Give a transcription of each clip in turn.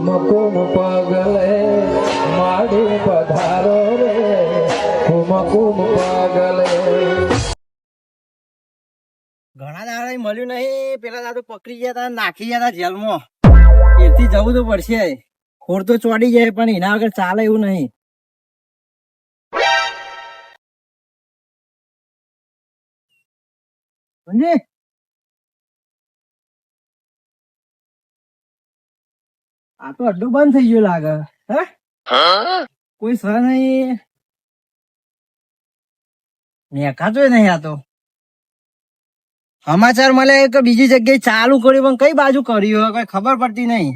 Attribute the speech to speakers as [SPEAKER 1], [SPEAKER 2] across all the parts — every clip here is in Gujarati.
[SPEAKER 1] કુમકુમ પગલે માડી પધારો રે કુમકુમ પગલે.
[SPEAKER 2] ઘણા દાડા મળ્યું નહીં. પેલા દાદુ પકડી ગયા હતા, નાખી ગયા હતા જેલમાં. એથી જવું તો પડશે. ખોર તો ચોડી જાય પણ એના વગર ચાલે એવું નહીં. સમજે? આ તો અડ્ડું બંધ થઈ ગયું લાગે. હે કોઈ સર નહીં, મેકાતો નહીં. આ તો સમાચાર મળે કે બીજી જગ્યાએ ચાલુ કર્યું પણ કઈ બાજુ કર્યું હોય કઈ ખબર પડતી નહીં.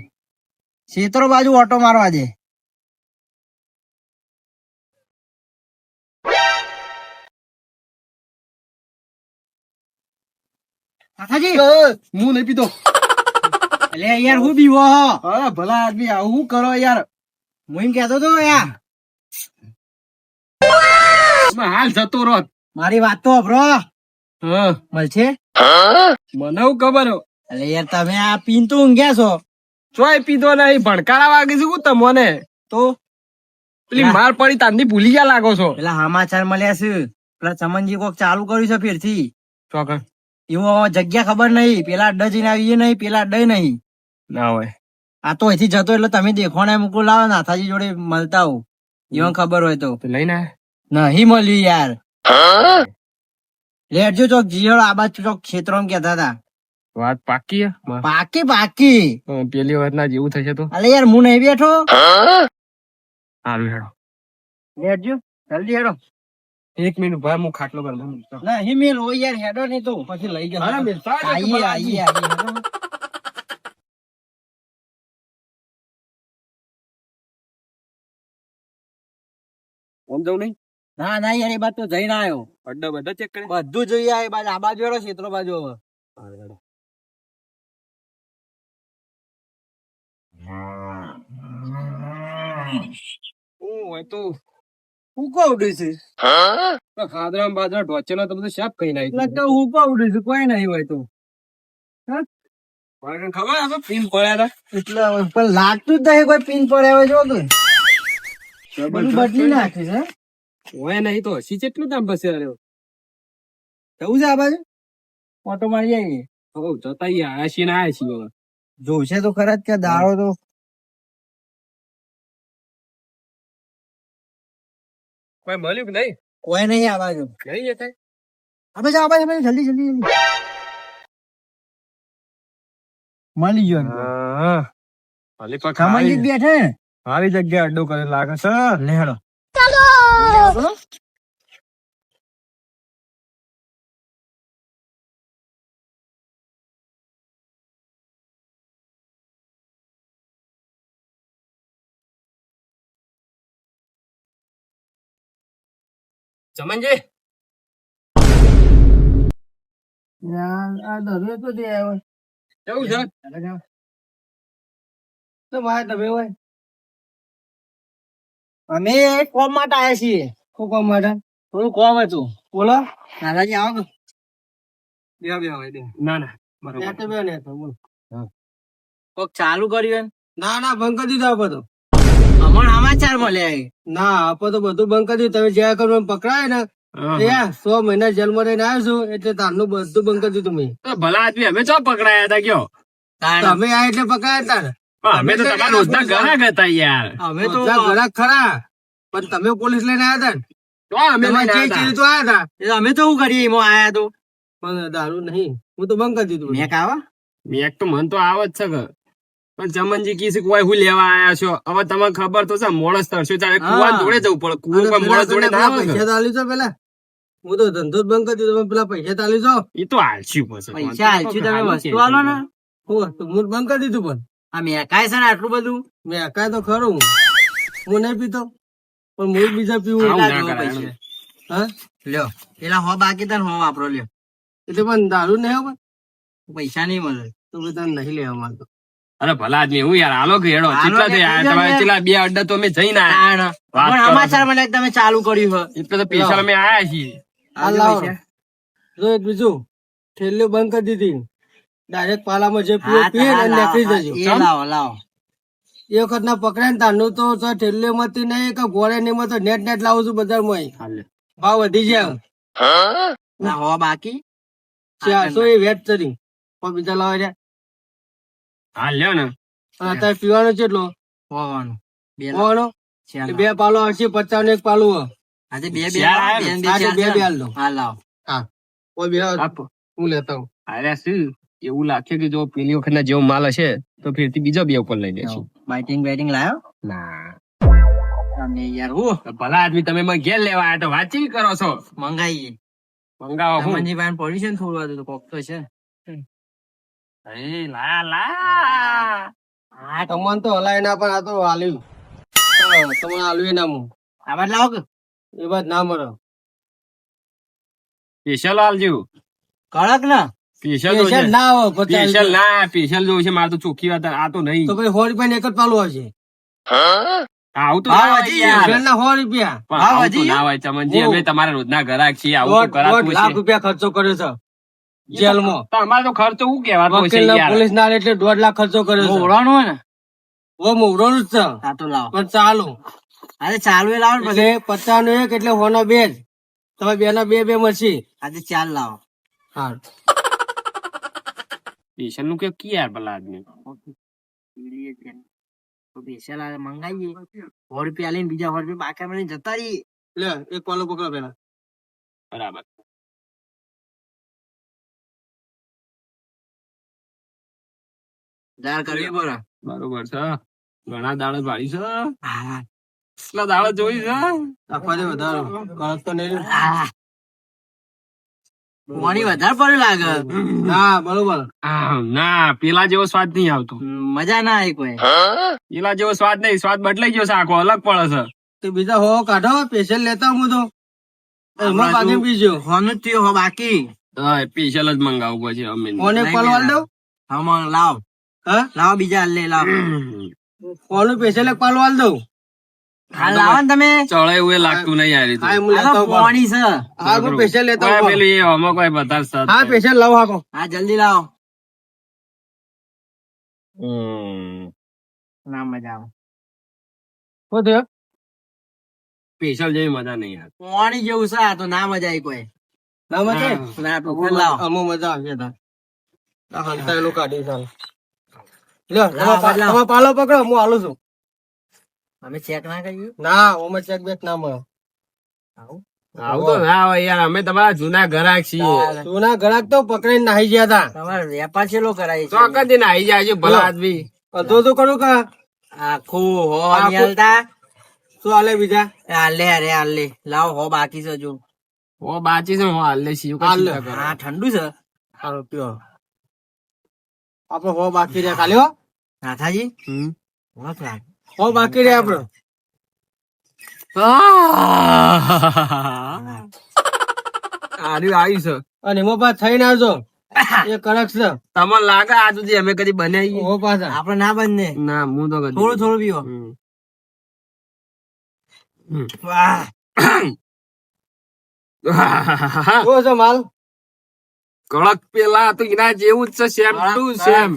[SPEAKER 2] ક્ષેત્રો બાજુ ઓટો મારવા દે. કાકાજી
[SPEAKER 3] હું નહીં પીતો.
[SPEAKER 2] એટલે યાર હું બીવો હો?
[SPEAKER 3] હા ભલા આદમી આવું શું કરો યાર.
[SPEAKER 2] હું એમ કેતો તો યાર
[SPEAKER 3] હાલ જતો રહો.
[SPEAKER 2] મારી વાત તો અભરો
[SPEAKER 3] હા
[SPEAKER 2] મળશે.
[SPEAKER 3] મને હું ખબર.
[SPEAKER 2] એટલે યાર તમે આ પીન તો ઊંઘ્યા છો.
[SPEAKER 3] ચોય પીધો નહીં, ભણકારા વાગે છું તમને.
[SPEAKER 2] તો
[SPEAKER 3] પેલી માર પડી તાંદી ભૂલી ગયા લાગો છો.
[SPEAKER 2] પેલા સમાચાર મળ્યા છે પેલા ચમનજી કોક ચાલુ કર્યું છે ફેરથી.
[SPEAKER 3] ચોકન
[SPEAKER 2] એવો જગ્યા ખબર નહીં. પેલા અડ્ડા જઈને આવીએ નહીં, પેલા અડ્ડા નહીં.
[SPEAKER 3] ના હોય.
[SPEAKER 2] આ તો અહીંથી જતો એટલે તમે દેખો ને મૂકો લાવો નાથાજી જોડે મળતા હો. એવા ખબર હોય તો
[SPEAKER 3] લઈને
[SPEAKER 2] નહીં મળ્યું યાર. લેટજો ચોક જીવડ આ બાજુ ચોક ક્ષેત્રો કેતા હતા.
[SPEAKER 3] વાત પાકી હે?
[SPEAKER 2] પાકી પાકી.
[SPEAKER 3] પેલી વાત ના જેવું થશે તો
[SPEAKER 2] અલે યાર હું નહીં બેઠો.
[SPEAKER 3] સારું હેડો.
[SPEAKER 2] લેટજો જલ્દી હેડો.
[SPEAKER 3] 1 મિનિટ ભાઈ હું ખાટલો કર દઉં.
[SPEAKER 2] નહીં મેલ હોય યાર હેડો નહીં તો પછી લઈ જશે. આઈએ આઈએ આઈએ.
[SPEAKER 3] ઓમ જવું નહીં.
[SPEAKER 2] ના ના યાર એ બાદ તો જઈને આવ્યો.
[SPEAKER 3] અડ્ડા બધા ચેક કરે.
[SPEAKER 2] બધું જોઈએ આ બાજુ, આ બાજુ હેડો ક્ષેત્રો બાજુ. હવે
[SPEAKER 3] હોય તો
[SPEAKER 2] હુકો ઉડે છે.
[SPEAKER 3] ખાદરા બાજરા ઢોચેલા તો બધું શાપ કઈ નાખ્યું.
[SPEAKER 2] એટલે તો હુકો ઉડે છે કોઈ નહીં હોય તો.
[SPEAKER 3] ખબર આપણે પીન પડ્યા
[SPEAKER 2] એટલે પણ લાગતું જ નહીં કોઈ પિન પડે હવે જો તો
[SPEAKER 3] હતા.
[SPEAKER 2] બધું બદલી નાખ્યું છે.
[SPEAKER 3] હોય નહીં તો હસી કેટલું દામ બસે રહ્યો.
[SPEAKER 2] જવું છે આ બાજુ ઓટો મારી આવીએ.
[SPEAKER 3] જતા આયા છીએ ને આયા છીએ હવે.
[SPEAKER 2] જોશે તો ખરા જ કે દાડો તો
[SPEAKER 3] કોઈ મળ્યું કે નહીં?
[SPEAKER 2] કોઈ નહીં આ બાજુ.
[SPEAKER 3] નહીં જતા
[SPEAKER 2] આ બાજુ આ બાજુ જલ્દી જલ્દી જલ્દી મળી ગયો.
[SPEAKER 3] હાલી પર
[SPEAKER 2] કમલજી બેઠે ને
[SPEAKER 3] સારી જગ્યા અડ્ડો કરે લાગે છે.
[SPEAKER 2] લેડો
[SPEAKER 3] ચમનજી
[SPEAKER 2] આ દવે તો દે આવ્યો
[SPEAKER 3] કેવું છે?
[SPEAKER 2] તો ભાઈ દવે હોય. અમે કોમ માટે આવ્યા છીએ. શું કોમ માટે? થોડું કોમ હતું. બોલો દાદાજી આવો.
[SPEAKER 3] ના ના બરોબર.
[SPEAKER 2] કોક ચાલુ કર્યું
[SPEAKER 3] ના ના બંધ કરી દીધો બધું.
[SPEAKER 2] અમાર સમાચાર મળ્યા.
[SPEAKER 3] ના આપો તો બધું બંધ કરી દીધું. તમે જ્યાં કરવા પકડાય ને 100 મહિના જેલમાં રહીને આવ્યો છું એટલે તારનું બધું બંધ કરી દીધું મેં. ભલા આદમી અમે ચો પકડાયા હતા કયો? તમે આ એટલે પકડાયા હતા. અમે તો તમારા રોજના ગ્રાહક હતા યાર.
[SPEAKER 2] અમે તો
[SPEAKER 3] ગ્રાહક ખરા પણ તમે પોલીસ લઈને આવ્યા હતા ને તો અમે તો આવ્યા હતા.
[SPEAKER 2] અમે તો શું કરીએ એમાં આયા તો
[SPEAKER 3] પણ દારૂ નહીં. હું તો બંધ કરી દીધું.
[SPEAKER 2] મેક આવા
[SPEAKER 3] મેક તો મન તો આવે જ છે કે પણ ચમનજી કીધું કોઈ હું લેવા આયા છો. હવે તમને ખબર તો છે મોણસ તરસ્યો ચાલે કુવા જોડે જવું પડે. કુવા મોણસ જોડે ના આવે.
[SPEAKER 2] પૈસા તાલી છો પેલા.
[SPEAKER 3] હું તો ધંધો જ બંધ કરી દીધો. પેલા પૈસા તાલી છો એ તો હાલશું પછી.
[SPEAKER 2] પૈસા હાલશું તમે વસ્તુ આલો ને.
[SPEAKER 3] હું બંધ કરી દીધું પણ
[SPEAKER 2] આ મેકાય છે ને આટલું બધું.
[SPEAKER 3] મેકાય તો ખરું. હું નહીં પીતો પણ હું બીજા પીવું. હા
[SPEAKER 2] લ્યો પેલા હો બાકી તને હો વાપરો લ્યો.
[SPEAKER 3] એટલે પણ દારૂ નહીં આવે.
[SPEAKER 2] પૈસા નહીં મળે
[SPEAKER 3] તો બધા નહીં લેવા માંગતો.
[SPEAKER 4] અરે ભલા આદમી હું યાર હાલો કે હેડો કેટલા થયા તમારે કેટલા 2 અડ્ડા તો અમે જઈને આયા.
[SPEAKER 2] પણ સમાચાર મને તમે ચાલુ કર્યું છે
[SPEAKER 4] એટલે તો સ્પેશિયલ અમે આયા છીએ.
[SPEAKER 3] જો એક બીજું થેલીઓ બંધ કરી દીધી. ડાયરેક્ટ પાલામાં જે પીવો પીએ ને નીકળી જજો.
[SPEAKER 2] લાવો લાવો
[SPEAKER 3] એ વખત ના પકડાય ને તારનું તો ઠેલે માંથી નહીં કે ઘોડે નહીં તો નેટ નેટ લાવું છું બજારમાં
[SPEAKER 4] હાલે.
[SPEAKER 3] ભાવ વધી જાય
[SPEAKER 2] ના હો બાકી
[SPEAKER 3] 400 એ વેટ કરી પણ બીજા લાવે છે
[SPEAKER 4] હાલ લ્યો ને
[SPEAKER 3] અને અત્યારે પીવાનો કેટલો
[SPEAKER 2] હોવાનું બે
[SPEAKER 3] હોવાનો?
[SPEAKER 2] ચાલ.
[SPEAKER 3] 2 પાલો હશે 50 ને 1 પાલું હે.
[SPEAKER 2] આજે બે
[SPEAKER 4] ચાર આયા ને?
[SPEAKER 3] આજે
[SPEAKER 2] ચાર
[SPEAKER 3] 2
[SPEAKER 2] છે.
[SPEAKER 3] હાલ દો
[SPEAKER 2] હા લાવ
[SPEAKER 3] હા કોઈ બે
[SPEAKER 4] આપો.
[SPEAKER 3] હું લેતા હું
[SPEAKER 4] અરે શું એવું લાગે કે જો પેલી વખત ના જેવો માલ હશે તો ફેરથી બીજો બે ઉપર લઈ લેશું.
[SPEAKER 2] બાઇટિંગ બાઇટિંગ લાયો
[SPEAKER 4] ના
[SPEAKER 2] તમે યાર હું
[SPEAKER 4] ભલા આદમી તમે મને ઘેર લેવા આયા તો વાત ચેવી કરો છો?
[SPEAKER 2] મંગાઈએ
[SPEAKER 4] મંગાવો હું?
[SPEAKER 2] તમને પાસે પડ્યું છે ને થોડું હતું તો કોક તો છે
[SPEAKER 4] એ લા લા
[SPEAKER 2] હા તો
[SPEAKER 3] તમને તો હલાય ના પણ આ તો હાલ્યું તમને હાલ્યું ના હું
[SPEAKER 2] આ બાદ લાવો કે
[SPEAKER 3] એ વાત ના મળે
[SPEAKER 4] સ્પેશિયલ આલજો.
[SPEAKER 2] કડક ને
[SPEAKER 4] સ્પેશિયલ
[SPEAKER 3] Special
[SPEAKER 4] જોશે.
[SPEAKER 3] ના આવે 50
[SPEAKER 4] સ્પેશિયલ ના સ્પેશિયલ જોવું છે મારે તો ચોખ્ખી વાત આ તો નહીં.
[SPEAKER 3] તો પછી 100 રૂપિયા એક જ પાલું આવશે
[SPEAKER 4] આવું તો
[SPEAKER 2] ભાવ
[SPEAKER 4] ના હોય
[SPEAKER 2] વધી
[SPEAKER 4] યાર.
[SPEAKER 3] Special ના 100 રૂપિયા
[SPEAKER 4] પણ
[SPEAKER 2] ભાવ
[SPEAKER 4] આવું તો
[SPEAKER 2] વધી
[SPEAKER 4] ના હોય ચમનજી, અમે તમારા રોજના ગ્રાહક છીએ, આવું તો
[SPEAKER 3] 1.5
[SPEAKER 4] કરાતું
[SPEAKER 3] લાખ
[SPEAKER 4] હશે.
[SPEAKER 3] રૂપિયા ખર્ચો કર્યો છે જેલમાં
[SPEAKER 4] તો અમારે તો ખર્ચો શું કહેવાતો હશે
[SPEAKER 3] વકીલ
[SPEAKER 4] યાર?
[SPEAKER 3] પોલીસ ના એટલે 1.5 લાખ ખર્ચો કર્યો છે
[SPEAKER 2] મોવડાનું હોય ને
[SPEAKER 3] ઓ મોવડોનું જ છે
[SPEAKER 2] આ તો લાવો
[SPEAKER 3] પણ ચાલુ
[SPEAKER 2] આજે ચાલુ એ લાવો ને પછી
[SPEAKER 3] એટલે 50 નું એક એટલે 100 નો 2 તમે 2 ના 2 મળશે
[SPEAKER 2] આજે ચાલ લાવો
[SPEAKER 3] હા
[SPEAKER 4] સ્પેશિયલ નું કે કી યાર ભલા આદમી.
[SPEAKER 2] સ્પેશિયલ આ મંગાવીએ 100 રૂપિયા લઈને બીજા 100 રૂપિયા બાકી મને જતા રહીએ
[SPEAKER 3] લે એક પાલો પકડો પેલા
[SPEAKER 4] બરાબર.
[SPEAKER 2] જાર કરવી પડે
[SPEAKER 4] બરોબર છે. ઘણા દાડે વાળી છે.
[SPEAKER 2] હા
[SPEAKER 4] કેટલા દાડે જોઈ છે.
[SPEAKER 3] આપવા દે વધારો કણક તો નહીં
[SPEAKER 2] પાણી વધારે પડ્યું લાગે
[SPEAKER 3] ના બરોબર
[SPEAKER 4] ના પેલા જેવો સ્વાદ નહીં આવતો.
[SPEAKER 2] મજા ના આવી કોઈ
[SPEAKER 4] પેલા જેવો સ્વાદ નહીં, સ્વાદ બદલાઈ ગયો છે, આખો અલગ પડે છે.
[SPEAKER 3] તો બીજા હો કાઢો સ્પેશિયલ લેતા હું તો એમાં
[SPEAKER 2] આપણા
[SPEAKER 3] પાછી
[SPEAKER 2] જો-
[SPEAKER 3] બીજો
[SPEAKER 2] હોનું જ થયું હો બાકી
[SPEAKER 4] હા સ્પેશિયલ જ મંગાવવું પછી અમે.
[SPEAKER 3] કોને
[SPEAKER 2] નહીં
[SPEAKER 3] પાલો હાલ
[SPEAKER 2] મેળા.
[SPEAKER 3] દઉં
[SPEAKER 2] હા મગ લાવ
[SPEAKER 3] હા
[SPEAKER 2] લાવો બીજા હાલ લે લાવ
[SPEAKER 3] કોનું સ્પેશિયલ એક પાલો હાલ દઉં
[SPEAKER 2] હાલ લાવો ને તમે
[SPEAKER 4] ચડે એવું એ લાગતું નહીં યાર એ તો.
[SPEAKER 3] હા હું
[SPEAKER 2] આ
[SPEAKER 3] લેતા
[SPEAKER 2] તો
[SPEAKER 3] હું પાલો.
[SPEAKER 2] પાણી છે
[SPEAKER 3] હા હું સ્પેશિયલ લેતા
[SPEAKER 4] કોઈ
[SPEAKER 3] હું
[SPEAKER 4] પેલું એ આમાં કોઈ વધારે સ્વાદ
[SPEAKER 3] હા
[SPEAKER 4] નહીં.
[SPEAKER 3] સ્પેશિયલ લાવો હાકો
[SPEAKER 2] હા જલ્દી લાવો
[SPEAKER 4] હમ.
[SPEAKER 2] ના મજા આવે
[SPEAKER 3] શું થયું
[SPEAKER 4] સ્પેશિયલ જેવી મજા નહીં યાર.
[SPEAKER 2] પાણી જેવું છે આ તો ના મજા આવી કોઈ
[SPEAKER 3] ના મચે
[SPEAKER 2] ના ટોકર લાવો
[SPEAKER 3] અમુ મજા આવશે તાર આ હંતાયેલું કાઢી ચાલ લ્યો
[SPEAKER 2] લાવો, લાવો.
[SPEAKER 3] તમે પાલો પકડો હું હાલું છું
[SPEAKER 2] અમે ચેક ના કર્યું
[SPEAKER 3] ના ઓમાં ચેક બેક ના મળે
[SPEAKER 4] આવું તો ના હોય યાર, અમે તમારા જૂના ગ્રાહક છીએ.
[SPEAKER 3] જૂના ગ્રાહક તો પકડીને નાહી ગયા હતા
[SPEAKER 2] તમારે વેપાર છેલ્લો કરાય છે
[SPEAKER 4] ચોક્કસ દિન આવી જાય છે ભલા આદમી.
[SPEAKER 3] અધો તો કરું કા
[SPEAKER 2] આખું હો
[SPEAKER 3] આખું.
[SPEAKER 2] નહીં હાલતા
[SPEAKER 3] શું હાલે બીજા
[SPEAKER 2] હાલે અરે હાલે લાવો હો બાકી છે જો
[SPEAKER 4] ઓ બાચી છે હું હાલ લઈશ, એવું કઈ
[SPEAKER 3] હાલ લે.
[SPEAKER 4] ચિંતા કરો.
[SPEAKER 2] હા ઠંડુ છે
[SPEAKER 3] સારું પીવો આપડે હો બાકી રહ્યા ખાલી હો
[SPEAKER 2] નાથાજી
[SPEAKER 4] હમ.
[SPEAKER 2] વાત લાગે
[SPEAKER 3] હો બાકી રહ્યા આપડે
[SPEAKER 4] આર્યું આવી છે.
[SPEAKER 3] અને એમાં પાછા થઈને આવજો એ કડક છે
[SPEAKER 4] તમને લાગે આ સુધી અમે કદી બનાવી?
[SPEAKER 3] હો પાછા
[SPEAKER 2] આપડે ના બંને
[SPEAKER 4] ના હું તો કદી
[SPEAKER 2] થોડું થોડું પીવો
[SPEAKER 4] હમ.
[SPEAKER 2] વાહ
[SPEAKER 3] શું છે માલ
[SPEAKER 4] કડક પેલા તો એના જેવું જ છે, સેમ ટુ સેમ.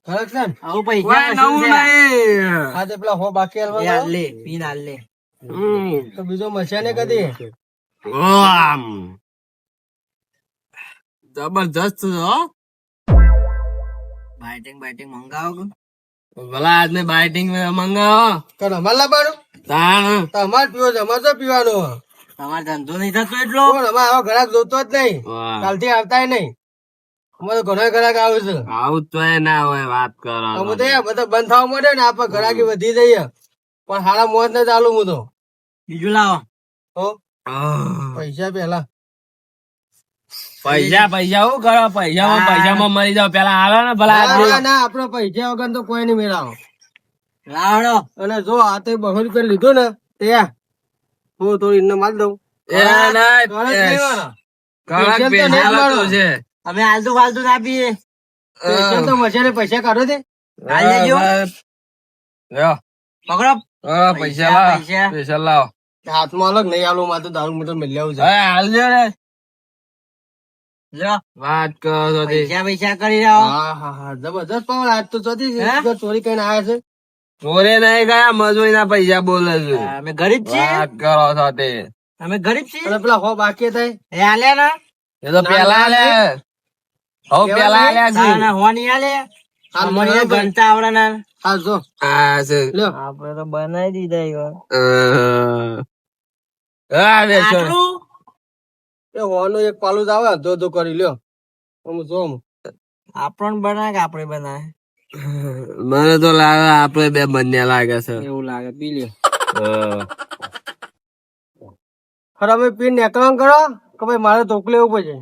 [SPEAKER 3] કડક છે ને
[SPEAKER 2] આવું
[SPEAKER 4] કોઈ
[SPEAKER 2] પૈસા
[SPEAKER 4] નવું નહીં.
[SPEAKER 3] હા તે પેલા હો બાકી હાલવા
[SPEAKER 2] હાલ
[SPEAKER 3] દો.
[SPEAKER 2] લે પીન હાલ લે
[SPEAKER 4] હમ.
[SPEAKER 3] તો બીજો મળશે ને કદી
[SPEAKER 4] આમ. જબરજસ્ત છે હો.
[SPEAKER 2] બાઇટિંગ મંગાવો
[SPEAKER 4] ભલા આદમી બાઇટિંગ મંગાવો
[SPEAKER 3] તો અમારે લાવવાનું
[SPEAKER 4] તાણ.
[SPEAKER 3] તો અમારે પીવો છે અમારે તો પીવાનું
[SPEAKER 2] તમારો ધંધો નહીં થતો એટલો
[SPEAKER 3] પણ અમારે આવા ઘરાક જોતો જ નહીં
[SPEAKER 4] વાહ.
[SPEAKER 3] કાલથી આવતા નહીં અમારે તો ઘણા ઘરાક આવે છે
[SPEAKER 4] આવું તો ના હોય વાત કરો
[SPEAKER 3] અમે તો યાર બધા બંધ થવા માંડે ને આપણે ઘરાકી વધી જઈએ પણ હાડા મોજ ને ચાલુ હું તો
[SPEAKER 2] બીજું લાવો
[SPEAKER 3] હો પૈસા પેલા
[SPEAKER 4] પૈસા પૈસા શું કરો? પૈસામાં મરી જાવ પેલા હાલો ને ભલા
[SPEAKER 3] ના
[SPEAKER 4] આદમી.
[SPEAKER 3] ના, ના આપડે પૈસા વગર તો કોઈ નહીં મેળાવો
[SPEAKER 2] લાવડો
[SPEAKER 3] અને જો આ તો 200 રૂપિયા લીધો ને તે હું થોડી ઇન્ને માલ દઉં
[SPEAKER 4] એ ના,
[SPEAKER 3] કડક લેવાના.
[SPEAKER 4] કડક
[SPEAKER 3] સ્પેશિયલ તો નહીં
[SPEAKER 4] પેલા
[SPEAKER 3] મળો.
[SPEAKER 4] તો છે.
[SPEAKER 2] અમે આલતુ ફાલતુ ના પીએ
[SPEAKER 3] સ્પેશિયલ તો મસાલે પૈસા કાઢો તે
[SPEAKER 2] હાલ લેજો
[SPEAKER 4] લ્યો.
[SPEAKER 2] પકડો
[SPEAKER 4] પૈસા લાવો.
[SPEAKER 2] પૈસા.
[SPEAKER 4] પૈસા લાવો.
[SPEAKER 3] હાથમાં અલગ નહીં આલું મારે તો દારૂ મોટર મિલ લેવું છે
[SPEAKER 4] હવે હાલજો ને.
[SPEAKER 2] લો
[SPEAKER 4] વાત કરો છો તે.
[SPEAKER 2] પૈસા કરી રહ્યો
[SPEAKER 3] હા હા હા જબરદસ્ત પાવર આજ તો ચોથી
[SPEAKER 2] હે?
[SPEAKER 3] ચોરી કરીને આવ્યા છે
[SPEAKER 4] ચોરે નહીં ગયા, મજૂરી ના પૈસા બોલે છે.
[SPEAKER 2] અમે ગરીબ છીએ,
[SPEAKER 4] વાત કરો છો તે.
[SPEAKER 2] અમે ગરીબ છીએ.
[SPEAKER 3] અને પેલા હો બાકી થાય
[SPEAKER 2] એ આલ્યા ના
[SPEAKER 4] એ તો પેલા લે. હવે પેલા આલ્યા છે.
[SPEAKER 2] તાના હો નહીં આલે. અમારી ગણતા આવડે ના.
[SPEAKER 3] હા જો
[SPEAKER 4] હા છે.
[SPEAKER 3] લ્યો
[SPEAKER 2] આપણે તો બનાવી દીધા ઈવન.
[SPEAKER 4] હા બેસો.
[SPEAKER 2] આટલું
[SPEAKER 3] એ હોનું એક પાલું જ આવે ધો ધો કરી લ્યો આમ જો આમ.
[SPEAKER 2] આપણને બનાવે કે આપણે બનાવે
[SPEAKER 4] મને તો લાગે આપડે બે બંને લાગે છે.
[SPEAKER 2] એવું લાગે. પી લ્યો.
[SPEAKER 3] ખરા અમે પીન નેકળવાનું કરો કે ભાઈ મારે ધોક લેવું પડશે.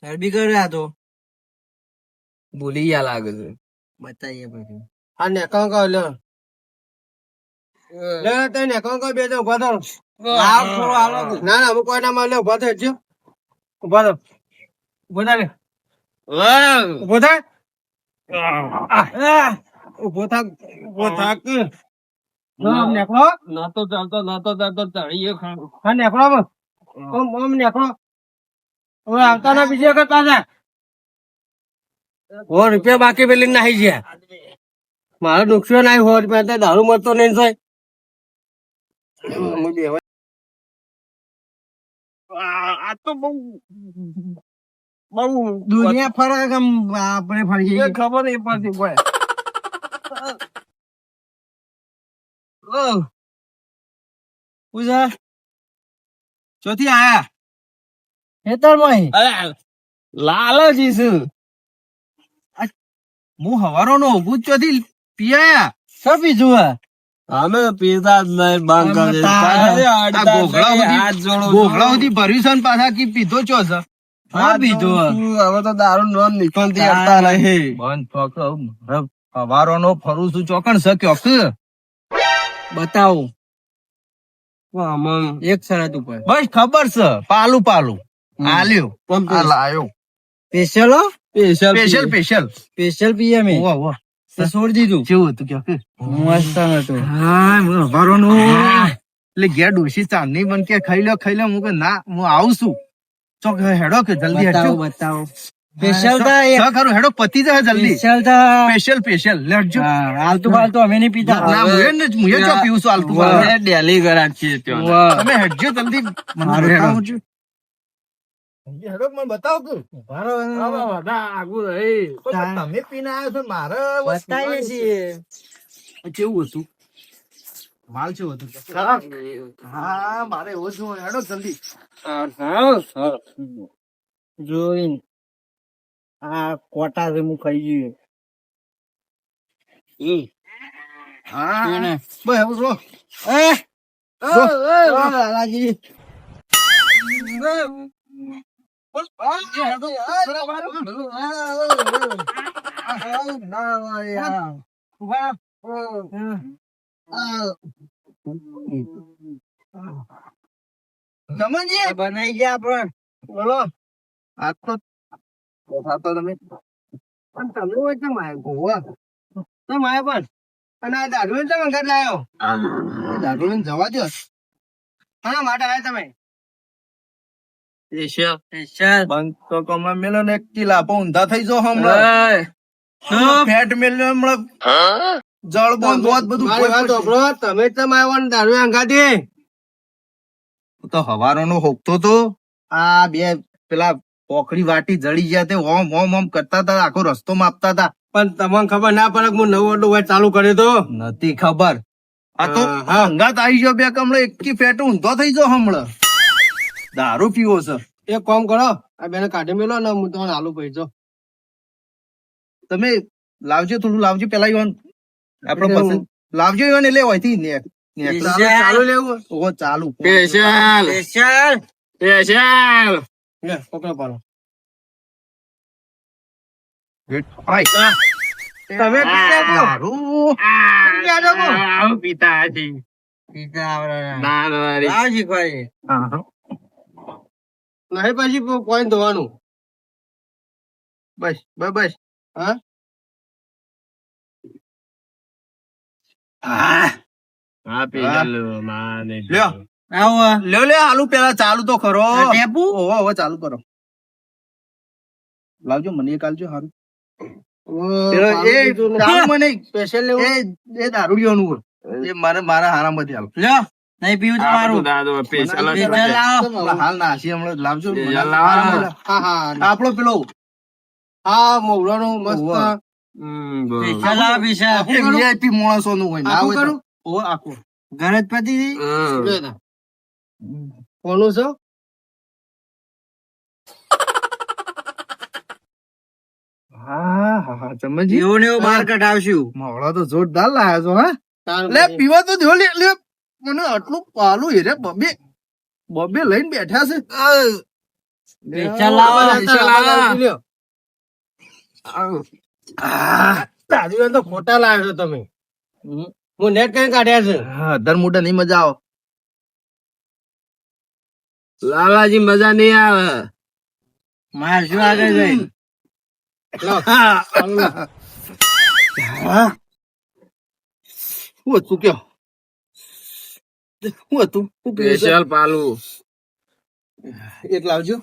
[SPEAKER 2] ચરબી કર્યા તો
[SPEAKER 4] ભૂલી ગયા લાગે છે.
[SPEAKER 2] બતાવીએ પછી.
[SPEAKER 3] આ નેકળવાનું કરો લ્યો લે તે નેકળવાનું કરો બે જણ ઉભા થો.
[SPEAKER 2] આવ થોડો આલો.
[SPEAKER 3] ના ના અમુક કોઈ ના માં લે ઉભા થો હટજો. ઉભા થો ઉભો થા લે ઉભો થા ઉભો થા ઉભો થા કે નેકળો
[SPEAKER 4] નતો ચાલતો તળીએ ખાવું.
[SPEAKER 3] હા નેકળો ઓમ નેકળો હવે આવતા ના બીજી વખત પાછા 100 રૂપિયા બાકી પેલી નાહી ગયા મારો નુકસાન ના 100 રૂપિયા દારૂ મળતો નહીં થાય.
[SPEAKER 4] આ તો બહુ
[SPEAKER 2] દુનિયા ફરે કે આપણે ફરી જઈએ.
[SPEAKER 4] ખબર નહીં પડતી કોઈ.
[SPEAKER 2] પૂજા
[SPEAKER 3] ચોથી આયા
[SPEAKER 2] ખેતરમાં
[SPEAKER 3] લાલજી છું હું હવારો નો ઉભું ચોથી પીયા
[SPEAKER 2] શું પીધું હે?
[SPEAKER 4] અમે પીતા જ નહીં. બંધ કરી
[SPEAKER 3] ગોખલા સુધી ભર્યું છે ને પાછા કી પીધો ચો છે
[SPEAKER 2] હા પીધું હે.
[SPEAKER 4] હવે તો દારૂ નોમ નીકળતી હતા નહીં.
[SPEAKER 3] બંધ પકડો હવારો નો ફરું છું ચોકણ છે ક્યોક
[SPEAKER 2] બતાવો
[SPEAKER 4] આમાં
[SPEAKER 2] એક શરત ઉપર.
[SPEAKER 3] બસ ખબર છે પાલું પાલું આલ્યો
[SPEAKER 4] આ લાયો.
[SPEAKER 2] સ્પેશિયલ હો,
[SPEAKER 3] સ્પેશિયલ સ્પેશિયલ
[SPEAKER 2] સ્પેશિયલ પીએ મેં.
[SPEAKER 3] વાહ વાહ
[SPEAKER 2] તો છોડી દીધું.
[SPEAKER 3] કેવું હતું ક્યાંક
[SPEAKER 2] મસ્ત હતું.
[SPEAKER 3] હા હવારો નું એટલે ઘેર ડોસી ચાંદની બન કે ખાઈ લો હું કે ના હું આવું છું ચોક હેડો કે જલ્દી હેડજો
[SPEAKER 2] બતાવો સ્પેશિયલ તો એક
[SPEAKER 3] ખરું હેડો પતિ જાય જલ્દી
[SPEAKER 2] સ્પેશિયલ તો
[SPEAKER 3] સ્પેશિયલ સ્પેશિયલ લેટજો
[SPEAKER 2] આલતુ ફાલતુ અમે નહીં પીતા.
[SPEAKER 3] ના મુએ જો પીવું છું આલતું
[SPEAKER 2] વાહ.
[SPEAKER 4] ડેલી ગરાક છીએ ત્યાં.
[SPEAKER 2] વાહ.
[SPEAKER 3] તમે હેડજો જલ્દી
[SPEAKER 2] મારું હેડો.
[SPEAKER 3] હેડો મને બતાવો કે તમે પીને આવ્યો છો મારે
[SPEAKER 2] બતાવીએ છીએ.
[SPEAKER 3] કેવું હતું માલ કેવું હતું હા મારે એવો જ હોય. હેડો જલ્દી
[SPEAKER 2] જોઈન આ કોટા છે હું ખાઈ જઈએ.
[SPEAKER 3] હા બસ હવે જો
[SPEAKER 2] લાલાજી બનાવી ગયા પણ
[SPEAKER 3] બોલો આ તો તો તમે પણ તમે હોય તો માય ગોવા તો માય પણ અને આ દારૂ ને તમે ઘર લાયો દારૂ ને જવા દો હા માટે આવ્યા તમે બંધ તો કમા મેલો ને 1 કિલા આપો ઊંધા થઈ જાઓ હમણાં ફેટ મેલો હમણાં જળ બોન બોત બધું તમે તો માય દારૂ અંગાતી તો હવારો નો હોકતો તો આ બે પેલા પોખડી વાટી જડી ગયા તે ઓમ ઓમ ઓમ કરતા હતા આખો રસ્તો માપતા હતા પણ તમને ખબર ના પડે હું નવો અડ્ડો ચાલુ કર્યો તો નથી ખબર આ તો હંગાત આવી ગયો બે કમળો એકી ફેટ ઊંધો થઈ ગયો હમણાં દારૂ પીવો છે એક કામ કરો આ બેને કાઢી મેલો ને હું તમને આલુ પૈસો તમે લાવજો થોડું લાવજો પેલા ઈવન આપડે પસંદ લાવજો ઈવન એટલે હોયથી ને ચાલુ લેવું ઓ ચાલુ
[SPEAKER 4] સ્પેશિયલ
[SPEAKER 2] સ્પેશિયલ
[SPEAKER 4] સ્પેશિયલ.
[SPEAKER 3] લે પકડો પાડો તમે
[SPEAKER 4] પીતા હતી.
[SPEAKER 2] પીતા આવડે
[SPEAKER 4] ના ના રે.
[SPEAKER 2] લાવ શીખવાડી.
[SPEAKER 3] નહીં પછી કોઈ ધોવાનું બસ બસ બસ હા
[SPEAKER 4] હા પી ચાલો માને
[SPEAKER 3] લ્યો
[SPEAKER 2] આવો
[SPEAKER 3] લે આલુ પેલા ચાલુ તો ખરો
[SPEAKER 2] આ ટેપુ?
[SPEAKER 3] ઓહો હવે ચાલુ કરો લાવજો મને એક આલજો સારું
[SPEAKER 1] પેલો એ દારૂમાં નહીં,
[SPEAKER 3] સ્પેશિયલ લેવું
[SPEAKER 1] એ દારૂડિયાનું હોય. એ મારા હારામાંથી હાલ.
[SPEAKER 2] લ્યો નહીં પીવું તમારું
[SPEAKER 4] દાદો સ્પેશિયલ જ
[SPEAKER 2] સ્પેશિયલ લાવો.
[SPEAKER 1] હમણાં હાલ નાસી હમણાં લાવજો.
[SPEAKER 4] સ્પેશિયલ લાવો.
[SPEAKER 3] હા હા
[SPEAKER 1] આપણો પેલો
[SPEAKER 3] હા મોવડાનું મસ્ત
[SPEAKER 1] ઓવા.
[SPEAKER 4] બરોબર.
[SPEAKER 2] સ્પેશિયલ લાવો સ્પેશિયલ.
[SPEAKER 1] VIP માણસોનું હોય. ના
[SPEAKER 3] આખું
[SPEAKER 1] હોય તો.
[SPEAKER 3] કરું
[SPEAKER 1] ઓવે, આખું.
[SPEAKER 2] ગણપતિ
[SPEAKER 4] હમ.
[SPEAKER 3] કોનું છે
[SPEAKER 1] હા હા હા ચમનજી
[SPEAKER 2] એવું ને એવું બહાર કઢાવશું.
[SPEAKER 1] માવડા તો જોરદાર લાયા છો હા.
[SPEAKER 3] તારું
[SPEAKER 1] લે પીવા તો દો લે લે મને આટલું પાલું હેરે બબે બબે લઈને બેઠા છે.
[SPEAKER 2] સ્પેશિયલ લાવો.
[SPEAKER 3] સ્પેશિયલ લાવો. લ્યો.
[SPEAKER 1] આહ,
[SPEAKER 3] દાદીઓ તો ખોટા લાવ્યો છો તમે હું નેટ કઈ કાઢ્યા છે
[SPEAKER 1] હા દર મોટા નહીં મજા આવે.
[SPEAKER 4] લાલાજી મજા નહીં આવે.
[SPEAKER 2] મારશું આગળ જઈને.
[SPEAKER 3] લો.
[SPEAKER 1] હા. શું હતું કયો શું હતું શું પીવું છે?
[SPEAKER 4] સ્પેશિયલ પાલું.
[SPEAKER 1] એક લાવજો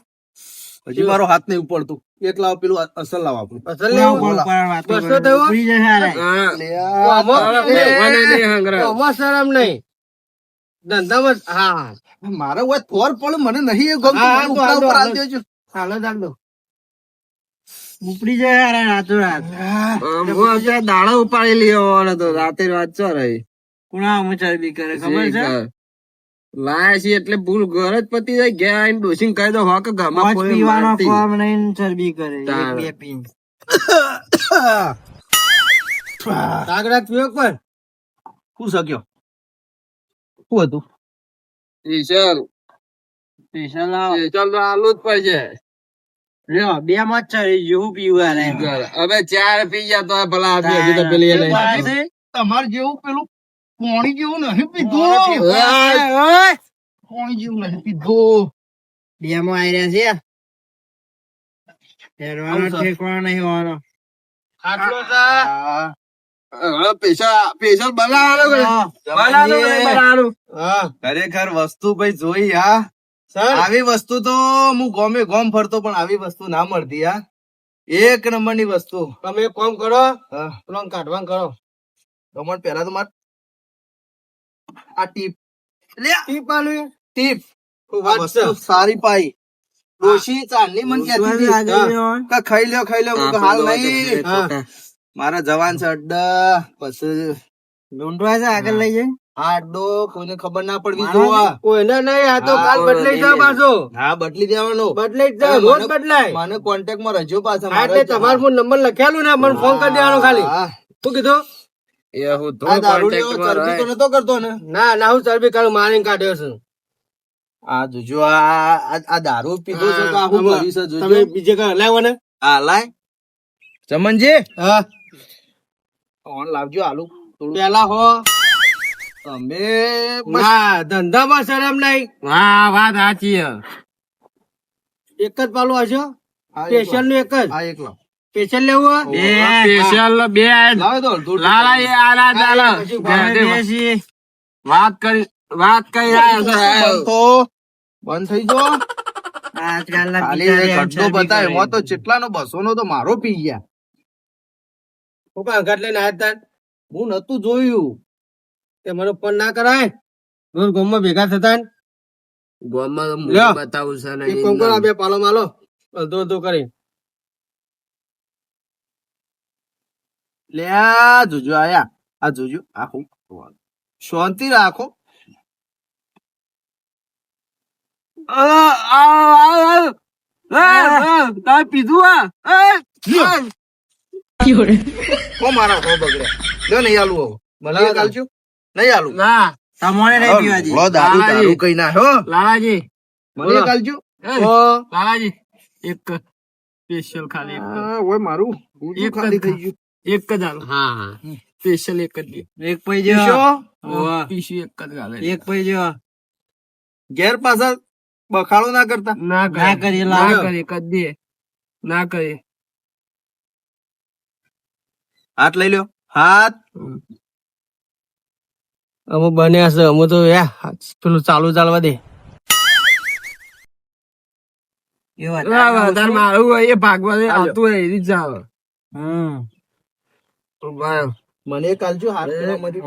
[SPEAKER 1] હજી મારો હાથ નહીં ઉપડતું. એક લાવ પેલું અસલ લાવ આપણું.
[SPEAKER 3] અસલ લેવું
[SPEAKER 2] કોણ કોણ વાતો
[SPEAKER 3] બસો
[SPEAKER 2] કરે?
[SPEAKER 3] થયો?
[SPEAKER 2] ઉપડી જશે હારે.
[SPEAKER 4] હા.
[SPEAKER 1] લે આ.
[SPEAKER 4] ભગવાને નહીં હંગરા.
[SPEAKER 3] આમાં શરમ નહીં ધંધામાં હા
[SPEAKER 1] મારે હોય થોર પડે મને નહીં એ ગમતું.
[SPEAKER 3] હા,
[SPEAKER 1] મને
[SPEAKER 3] તો
[SPEAKER 1] ઉપરા
[SPEAKER 3] હાલો,
[SPEAKER 1] ઉપર
[SPEAKER 3] હાલો.
[SPEAKER 1] આલી દેજો.
[SPEAKER 3] હાલો ચાલો
[SPEAKER 2] ઉપડી જશે હારે રાતોરાત.
[SPEAKER 4] હું અત્યારે દાડા ઉપાડી લીધો તો રાતે વાત ચો રહી.
[SPEAKER 2] કુણા અમે ચરબી કરે ખબર છે?
[SPEAKER 4] લાયા છીએ એટલે ભૂલ ઘર જ પતી જાય ગયા આઈને ડોસીને કહી દો હોક ઘરમાં
[SPEAKER 2] મોજ
[SPEAKER 4] કોઈ
[SPEAKER 2] પીવાનો
[SPEAKER 4] મારતી.
[SPEAKER 2] ફોર્મ નહીં ચરબી કરે. એક
[SPEAKER 4] તાણ.
[SPEAKER 2] બે પીન.
[SPEAKER 3] કાગડા પીવો પણ
[SPEAKER 1] શું શક્યો શું હતું
[SPEAKER 4] સ્પેશિયલ
[SPEAKER 2] સ્પેશિયલ લાવો.
[SPEAKER 4] સ્પેશિયલ તો આલુ જ પડશે.
[SPEAKER 2] લ્યો બે માં ચરી જેવું પીવું હારે.
[SPEAKER 4] હવે ચાર પી ગયા તો ભલા આપી હજી તો પેલી એ નહીં.
[SPEAKER 2] તાણ.
[SPEAKER 1] તમારે જેવું પેલું પોણી જેવું નહીં પીધું. પોણી જેવું નહીં પીધું.
[SPEAKER 2] બે માં આવી રહ્યા છે. પહેરવાનો ઠેકવાનો નહીં હોવાનો.
[SPEAKER 3] આટલો છે
[SPEAKER 1] હા.
[SPEAKER 4] હવે સ્પેશિયલ બનાવવાનું કે નહીં? બનાવવાનું કે નહીં બનાવવાનું?
[SPEAKER 3] હા
[SPEAKER 1] ખરેખર વસ્તુ ભાઈ જોઈ હા.
[SPEAKER 3] સર
[SPEAKER 1] આવી વસ્તુ તો હું ગોમે ગોમ ફરતો પણ આવી વસ્તુ ના મળતી હા. એક નંબર ની વસ્તુ.
[SPEAKER 3] તમે એક કામ કરો
[SPEAKER 1] હા.
[SPEAKER 3] પેલો કાઢવાનું કરો
[SPEAKER 1] તમારે પેલા તો માર આ ટીપ લે
[SPEAKER 3] ટીપ આલું
[SPEAKER 1] ટીપ
[SPEAKER 3] વાત છે
[SPEAKER 1] વસ્તુ સારી પાઈ. ડોશી ચાંદની મને કહેતી હતી
[SPEAKER 2] આગળ રહેવાનું.
[SPEAKER 1] કે ખાઈ લ્યો હું કહું, હાલ નહીં
[SPEAKER 3] હા.
[SPEAKER 1] મારા જવાન છે અડ્ડા પછી
[SPEAKER 2] ઢૂંઢવા છે આગળ લઈ જાય.
[SPEAKER 1] આ અડ્ડો કોઈને ખબર ના પડવી
[SPEAKER 2] મારો
[SPEAKER 1] જોવા.
[SPEAKER 3] કોઈને નહીં આ તો
[SPEAKER 1] હા,
[SPEAKER 3] કાલ બદલાઈ જાય પાછો
[SPEAKER 1] હા બદલી દેવાનો.
[SPEAKER 3] બદલાઈ જાય રોજ બદલાય
[SPEAKER 1] મને કોન્ટેક્ટ માં રહેજો પાછા.
[SPEAKER 3] હા એટલે તમારું હું નંબર લખેલું ને મને ફોન કરી દેવાનો ખાલી
[SPEAKER 1] હા.
[SPEAKER 3] શું કીધું
[SPEAKER 4] એ હું તો
[SPEAKER 1] આ દારૂડિયો
[SPEAKER 4] contact માં
[SPEAKER 1] ચરબી તો
[SPEAKER 4] રહે.
[SPEAKER 1] નતો કરતો ને.
[SPEAKER 3] ના ના હું ચરબી કાઢું મારીને કાઢ્યો છું
[SPEAKER 1] આ જોજો આ દારૂ પીધો છે તો આખું
[SPEAKER 3] આમાં
[SPEAKER 1] ભર્યું છે જોજો.
[SPEAKER 3] તમે બીજે કઈ હલાવો ને
[SPEAKER 1] હા લાય ચમનજી
[SPEAKER 3] હા
[SPEAKER 1] ફોન લાવજો આલુ થોડું.
[SPEAKER 3] પેલા હો
[SPEAKER 1] તમે
[SPEAKER 3] ના ધંધામાં શરમ નહીં
[SPEAKER 4] હા વાત સાચી છે.
[SPEAKER 3] એક જ પાલું હશો
[SPEAKER 1] આ એક
[SPEAKER 3] સ્પેશિયલ નું એક જ
[SPEAKER 1] આ એક લાવ.
[SPEAKER 3] સ્પેશિયલ લેવું
[SPEAKER 4] બે સ્પેશિયલ બે
[SPEAKER 1] લાવે તો અડધું
[SPEAKER 4] લાલા એ આલા ચાલો
[SPEAKER 2] બેસી.
[SPEAKER 4] વાત કરી રહ્યા છે.
[SPEAKER 1] બંધ તો બંધ થઈ જો.
[SPEAKER 2] આજકાલના
[SPEAKER 1] ખાલી
[SPEAKER 2] બિચારા
[SPEAKER 1] એક
[SPEAKER 2] એમ
[SPEAKER 1] અડધો
[SPEAKER 2] ચરબી
[SPEAKER 1] બતાય
[SPEAKER 2] કરે.
[SPEAKER 1] એમાં તો ચેટલાનો 200 નો તો મારો પી ગયા.
[SPEAKER 3] હું કાંઈ ઘાટ લઈને આવ્યા તા
[SPEAKER 1] હું નતું જોયું.
[SPEAKER 3] તે મને ફોન ના કરાય રોજ ગામમાં ભેગા થતા ને.
[SPEAKER 4] ગામમાં તો
[SPEAKER 3] લ્યો.
[SPEAKER 4] મૂળ બતાવું છે ને
[SPEAKER 3] એક કામ કરો આ બે પાલો માલો અડધો અડધો કરી
[SPEAKER 1] લે આ જોજો આયા આ જોજો આખું શાંતિ રાખો.
[SPEAKER 4] તમે પીધું
[SPEAKER 1] કો મારા હો બગડે લ્યો નહીં આલુ હવે મને એક આલજો નહીં આલુ.
[SPEAKER 4] ના
[SPEAKER 2] તમારે નહીં પીવા દે.
[SPEAKER 1] ભલો દારૂ દારૂ કઈ ના હો
[SPEAKER 4] લાલાજી
[SPEAKER 1] મને એક આલજો.
[SPEAKER 4] લાલાજી એક સ્પેશિયલ ખાલી એક.
[SPEAKER 1] આ ઓય મારું ઊંધું
[SPEAKER 4] એક જ
[SPEAKER 1] ખાલી થઈ ગયું.
[SPEAKER 4] એક જ આલો હા સ્પેશિયલ એક જ દે.
[SPEAKER 2] એક પૈ જો
[SPEAKER 1] પીશો?
[SPEAKER 4] પીસી એક જ ગાલે.
[SPEAKER 2] એક પૈ જો
[SPEAKER 1] ઘેર પાછા બખાડો ના કરતા.
[SPEAKER 4] ના
[SPEAKER 2] ના કરીએ,
[SPEAKER 4] ના
[SPEAKER 2] લાવો.
[SPEAKER 4] કરીએ એક જ દે ના કરીએ.
[SPEAKER 1] હાથ લઈ લ્યો હાથ.
[SPEAKER 3] અમે બન્યા છે અમે તો પેલું ચાલવા દે
[SPEAKER 2] એ વાત.
[SPEAKER 4] વધારે મારું હોય એ ભાગવા દે આવતું હોય એ રીત જાવ.
[SPEAKER 2] હમ
[SPEAKER 1] મને એક આલજો હાથ પેલામાંથી.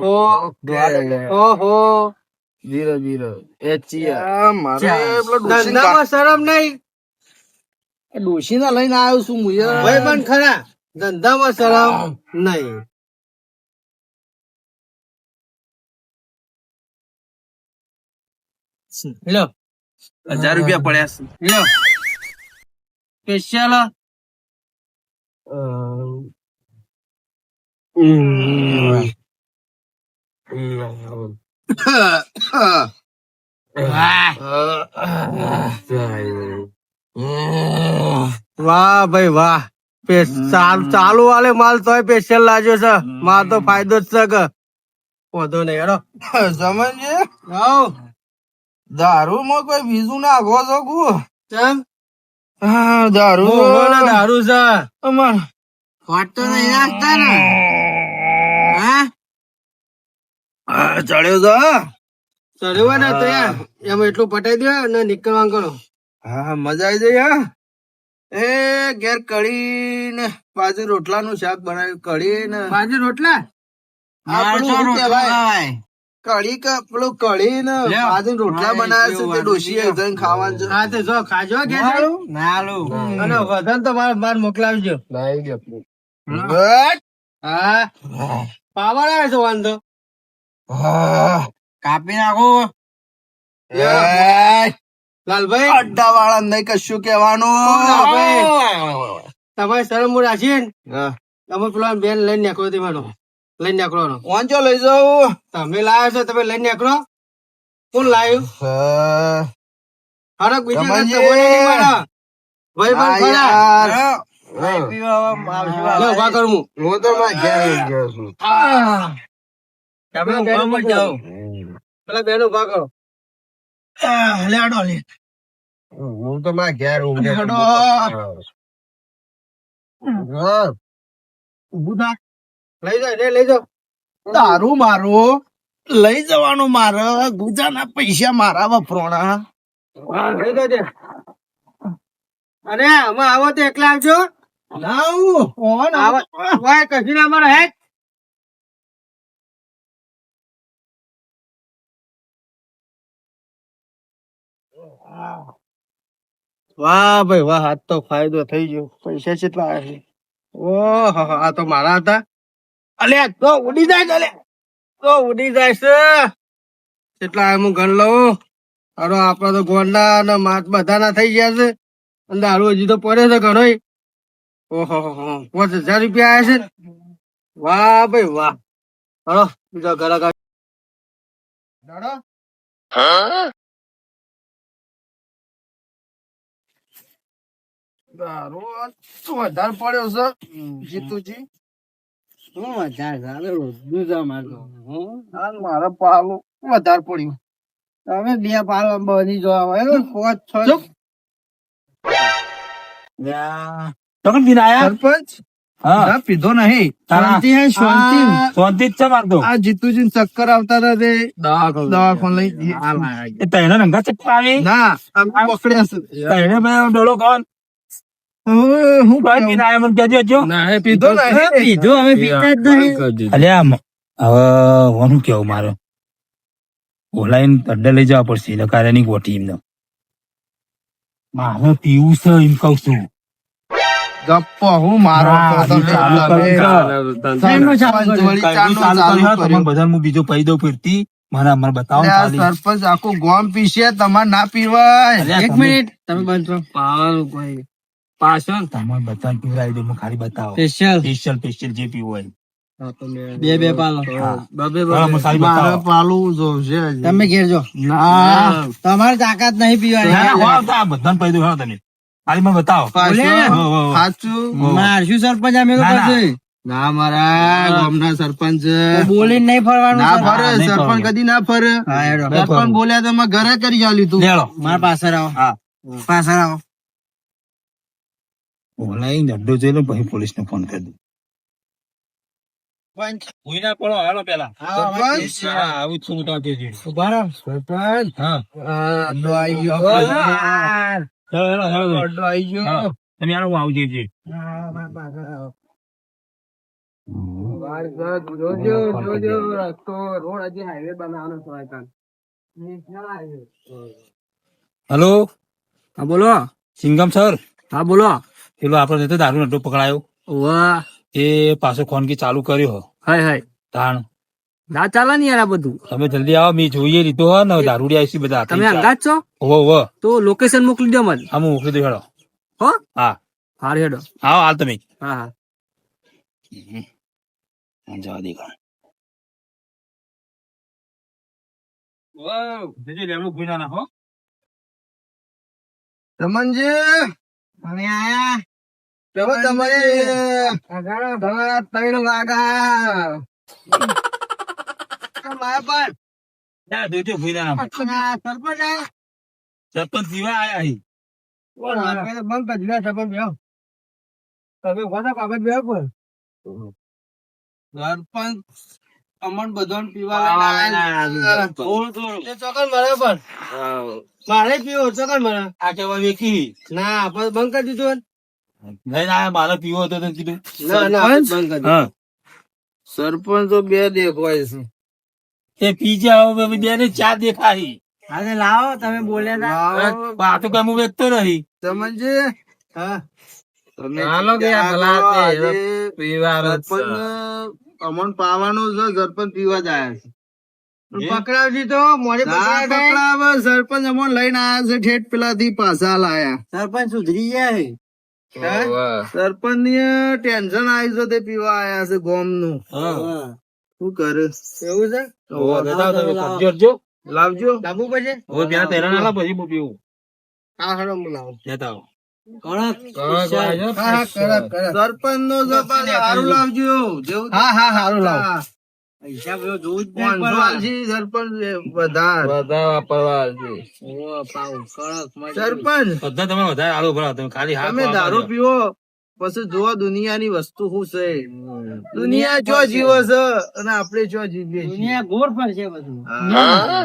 [SPEAKER 3] ઓહો
[SPEAKER 1] ધીરે ધીરે મારે
[SPEAKER 2] ચાલ.
[SPEAKER 1] પેલો
[SPEAKER 3] ધંધામાં શરમ નહીં
[SPEAKER 1] ડોશીને લઈને આવ્યો છું હું યાર.
[SPEAKER 3] ભાઈ પણ ખરા ધંધામાં શરમ નહીં લો
[SPEAKER 4] 1000 રૂપિયા પડ્યા છે.
[SPEAKER 3] લો સ્પેશિયલ વાહ ભાઈ વાહ ચાલુ વાલે માલ તોય સ્પેશિયલ લાગ્યો છે માલ તો ફાયદો જ છે કે વાંધો નહીં હેડો
[SPEAKER 1] સમજે
[SPEAKER 3] આવ
[SPEAKER 1] દારૂ માં કોઈ બીજું નાખો છો કુ?
[SPEAKER 3] ચમ
[SPEAKER 1] દારૂ
[SPEAKER 3] ઓહો, દારૂ છે
[SPEAKER 1] અમાર
[SPEAKER 2] વાટતો નહીં નાખતા ને હા
[SPEAKER 1] ચડ્યો છે.
[SPEAKER 3] ચડ્યો ને તો યાર એમાં એટલું પટાઈ દે ને નીકળવા કરો
[SPEAKER 1] હા મજા આવી જાય હા. એ ઘેર કઢી ને બાજુ રોટલા નું શાક બનાવ્યું. કઢી ને
[SPEAKER 3] બાજુ રોટલા
[SPEAKER 1] આપણું શું કહેવાય? કઢી કે પેલું કઢી ને
[SPEAKER 3] લ્યો.
[SPEAKER 1] બાજુ રોટલા બનાવ્યા છે તે ડોશીએ જઈને ખાવાનું છે.
[SPEAKER 3] હા તે જો ખાજો કે
[SPEAKER 2] નાલું
[SPEAKER 3] અને વધારે તો મારે બહાર મોકલાવજો
[SPEAKER 1] બટ.
[SPEAKER 3] હા પાવર આવે છે વાંધો
[SPEAKER 2] કાપી નાખો
[SPEAKER 1] એ,
[SPEAKER 3] લાલભાઈ
[SPEAKER 1] અડ્ડા વાળા નહીં કશું કહેવાનું.
[SPEAKER 3] તમારે શરમ રાખીએ ને
[SPEAKER 1] હા.
[SPEAKER 3] તમે પેલા બેન લઈને નીકળો તેવાનો લઈને નીકળવાનો
[SPEAKER 1] વાંચો લઈ જાઉં.
[SPEAKER 3] તમે લાવ્યો છો તમે લઈને નીકળો કોણ લાવ્યું હરક બીજી વખત
[SPEAKER 1] સમજીએ.
[SPEAKER 3] તમને નહીં મળે. ભાઈ પણ
[SPEAKER 1] હા
[SPEAKER 3] ખરા.
[SPEAKER 1] યાર.
[SPEAKER 3] લો, ઉભા કરું હું.
[SPEAKER 1] હું તો મારા ઘેર ગયો છું.
[SPEAKER 2] તમે ઊંઘવામાં જાઓ
[SPEAKER 3] પેલા બેન ઉભા કરો
[SPEAKER 1] હું તો મારા ઘેર ઊંઘે છું.
[SPEAKER 3] હેડો.
[SPEAKER 1] હા.
[SPEAKER 3] ઊભું થા લઈ જાઓ રે લઈ જાઓ
[SPEAKER 1] દારૂ મારો લઈ જવાનું મારે. ગુજાના પૈસા મારા વપરોણા.
[SPEAKER 3] લઈ જાઓ તે. અને આમાં આવો તો એકલા આવજો
[SPEAKER 1] ના આવું. કોણ
[SPEAKER 3] આવો વાય કશું ના મળે હે વાહ ભાઈ વાહ આજ તો ફાયદો થઈ ગયો પૈસા કેટલા આવ્યા છે ઓહો આ તો મારા હતા અલ્યા તો ઉડી જાય છે અલ્યા તો ઉડી જાય છે કેટલા આવ્યા હું ગણ લઉં અરે આપડા તો ગોંડા અને માત બધા ના થઈ ગયા છે અને દારૂ હજી તો પડે છે ઘણો ઓહો 5000 રૂપિયા આવ્યા છે વાહ ભાઈ વાહ હલો બીજા ઘરા દાડો
[SPEAKER 1] દારૂ આજ તો વધારે પડ્યો છે જીતુજી.
[SPEAKER 2] શું મજા ચાલે દૂધા મારતો
[SPEAKER 1] આ મારે પાલું વધારે પડ્યું.
[SPEAKER 2] તમે બે પાલ બની જોવા હોય પોચ છ
[SPEAKER 1] સરપંચ ના પીધો નહીં.
[SPEAKER 2] શાંતિ હે શાંતિ
[SPEAKER 1] આ જીતુજી ચક્કર આવતા હતા તે દવાખાને લઈ ગયા. ના આમ પકડ્યા છે. હવે હું કહું? ના એ પીધો નહીં.
[SPEAKER 2] પીધો અમે પીતા જ નહીં
[SPEAKER 5] હવે કેવું મારે ઓલાઈન અડ્ડે લઈ જવા પડશે એટલે કાર્યની ગોઠી એમને મારે પીવું છે એમ કઉ છું
[SPEAKER 1] ગપ્પો હું મારો
[SPEAKER 5] હા,
[SPEAKER 1] તો તમે
[SPEAKER 5] ચાલુ
[SPEAKER 1] તમે
[SPEAKER 2] શેનું ચાલુ
[SPEAKER 1] સરપંચ
[SPEAKER 2] કર્યું?
[SPEAKER 1] વળી ચાલુ
[SPEAKER 5] તમને
[SPEAKER 1] કર્યું.
[SPEAKER 5] બધા હું બીજો પૈ દઉં ફીરતી મને બતાવો ને
[SPEAKER 1] આ
[SPEAKER 5] ખાલી.
[SPEAKER 1] સરપંચ આખું ગોમ પીશે તમારે ના પીવાય.
[SPEAKER 5] અલ્યા,
[SPEAKER 2] એક
[SPEAKER 5] તમે-
[SPEAKER 2] મિનિટ તમે બંધ કરો પાવાનું કોઈ પાછો
[SPEAKER 5] તમારે બધાને પીવડાવી દઉં મને ખાલી બતાવો
[SPEAKER 2] સ્પેશિયલ
[SPEAKER 5] સ્પેશિયલ જે પીવું હોય
[SPEAKER 2] બે પાલો
[SPEAKER 5] હા.
[SPEAKER 2] બબે
[SPEAKER 5] હા, મને ખાલી
[SPEAKER 1] મારે
[SPEAKER 5] બતાવો.
[SPEAKER 1] પાલું જોશે હજી.
[SPEAKER 2] તમે ઘેર જો
[SPEAKER 1] ના
[SPEAKER 2] તમારી તાકાત નહીં
[SPEAKER 5] ના, ના,
[SPEAKER 2] પીવાની
[SPEAKER 5] હો, આ બધાને પૈ દઉં હો તમે ખાલી મને બતાવો
[SPEAKER 1] પાછું
[SPEAKER 5] હો, હો, હો.
[SPEAKER 1] સાચું
[SPEAKER 2] મારશું સરપંચ અમે તો
[SPEAKER 5] ના, ના.
[SPEAKER 2] પછી
[SPEAKER 1] ના મારા ગામના સરપંચ
[SPEAKER 2] તો બોલીને નહીં ફરવાનું
[SPEAKER 1] ના
[SPEAKER 2] સરપંચ.
[SPEAKER 1] ફરે
[SPEAKER 5] નહીં
[SPEAKER 1] સરપંચ
[SPEAKER 5] ફરવું.
[SPEAKER 1] કદી ના ફરે.
[SPEAKER 2] હા, હેડો.
[SPEAKER 1] સરપંચ બોલ્યા તો મેં ઘરે કરી આલ્યું તું.
[SPEAKER 5] લેલો
[SPEAKER 2] મારા પાસે આવો
[SPEAKER 5] હા.
[SPEAKER 2] પાસે આવો
[SPEAKER 5] ઓલાઈન અડ્ડો જોઈ લો પછી પોલીસને ફોન કરી દઉં
[SPEAKER 1] સરપંચ
[SPEAKER 5] હા, આવું જ છું મોટા કેજી.
[SPEAKER 3] ઉભા રહો
[SPEAKER 1] સરપંચ
[SPEAKER 5] હા.
[SPEAKER 1] અડ્ડો આઈ ગયો.
[SPEAKER 5] Hello, hello, hello.
[SPEAKER 1] અડ્ડો આઈ ગયો.
[SPEAKER 5] હા. તમે આવો હું આવું જઈએ છીએ.
[SPEAKER 1] હા, મારા પાસે આવો.
[SPEAKER 3] જોજો રસ્તો રોડ હજી હાઈવે બનાવવાનો છે કાન.
[SPEAKER 5] હલો,
[SPEAKER 4] હા બોલો.
[SPEAKER 5] સિંગમ સર,
[SPEAKER 4] હા બોલો.
[SPEAKER 5] પેલો આપડે નતો દારૂ નતો પકડાયો,
[SPEAKER 4] વાહ.
[SPEAKER 5] એ પાછો ખોનગી ચાલુ કર્યો.
[SPEAKER 4] હાય હાય.
[SPEAKER 5] તાણ
[SPEAKER 4] ના ચાલે ને યાર આ બધું.
[SPEAKER 5] તમે જલ્દી આવો, મેં જોઈએ લીધો હો ને દારૂડી આવી બધા હાથે
[SPEAKER 4] તમે
[SPEAKER 5] ચાર.
[SPEAKER 4] અંગાત છો
[SPEAKER 5] ઓવો ઓવો,
[SPEAKER 4] તો લોકેશન મોકલી દો મને.
[SPEAKER 5] હા હું મોકલી દઉં, હેડો.
[SPEAKER 4] હો
[SPEAKER 5] હા
[SPEAKER 4] હાર હેડો.
[SPEAKER 5] આવો હાલ તમે.
[SPEAKER 4] હા હા.
[SPEAKER 5] જવા દે કાં.
[SPEAKER 1] રમણજી,
[SPEAKER 2] અમે આયા.
[SPEAKER 1] તમારા ત્રણ વાગા. માયા
[SPEAKER 5] ના, જોજો ભૂઈના નામ.
[SPEAKER 2] સરપંચ આયા.
[SPEAKER 5] સરપંચ સિવાય આયા અહીં.
[SPEAKER 1] બંધ કરી દીધા સરપંચ બેહો. તમે કોના કાગળ બેહો પણ સરપંચ અમન બધાને પીવા લઈને આવ્યા. એ ચોકન મળે પણ મારે પીવો ચોકન મળે.
[SPEAKER 5] આ કેવા વેકી
[SPEAKER 1] ના પણ બંધ કરી દીધું.
[SPEAKER 5] નહીં ના, મારે પીવો હતો તો કીધું.
[SPEAKER 1] ના ના બંધ કરી દીધું.
[SPEAKER 5] હા,
[SPEAKER 1] સરપંચ તો બે દેખવાય છે.
[SPEAKER 5] એ પીજા હવે બે ને ચાર દેખાય.
[SPEAKER 2] આજે લાવો તમે બોલ્યા હતા.
[SPEAKER 5] આ તો કઈ હું વેચતો નહીં.
[SPEAKER 1] સમજે હા તમે
[SPEAKER 3] હાલો કે યાર ભલા તે
[SPEAKER 1] આજે
[SPEAKER 3] પીવા
[SPEAKER 1] સરપંચ અમન પાવાનું છે. સરપંચ પીવા જ આયા છે.
[SPEAKER 2] પકડાવજી તો મોડે
[SPEAKER 1] ના પકડાવે. સરપંચ અમન લઈને આયા છે. ઠેઠ પેલાથી પાછા લાયા.
[SPEAKER 2] સરપંચ સુધરી ગયા છે.
[SPEAKER 1] સરપંચ ની ટેન્શન આવી છે. તે પીવા આયા છે ગોમ નું. શું કરે
[SPEAKER 2] એવું છે.
[SPEAKER 5] જોજો
[SPEAKER 1] લાવજો.
[SPEAKER 2] લાવવું પડશે.
[SPEAKER 5] હવે પેલા તેરા ના પછી હું પીવું.
[SPEAKER 1] હા હડો લાવો.
[SPEAKER 5] લેતા આવો.
[SPEAKER 1] સરપંચ નો સારું લાવજો. જેવું
[SPEAKER 2] હા હા સારું લાવો.
[SPEAKER 1] હા.
[SPEAKER 2] હિસાબ એવો જોવું જ
[SPEAKER 1] 500
[SPEAKER 2] નહીં
[SPEAKER 1] આલજી સરપંચ વધાર. સરપંચ
[SPEAKER 5] બધા તમે વધારે આલો ભરા, તમે ખાલી હા
[SPEAKER 1] તમે દારૂ પીવો પછી જોવો દુનિયાની વસ્તુ શું છે. દુનિયા જો જીવો છે અને આપણે જો જીવીએ છીએ.
[SPEAKER 2] દુનિયા ગોળ પર છે બધું.
[SPEAKER 1] હા.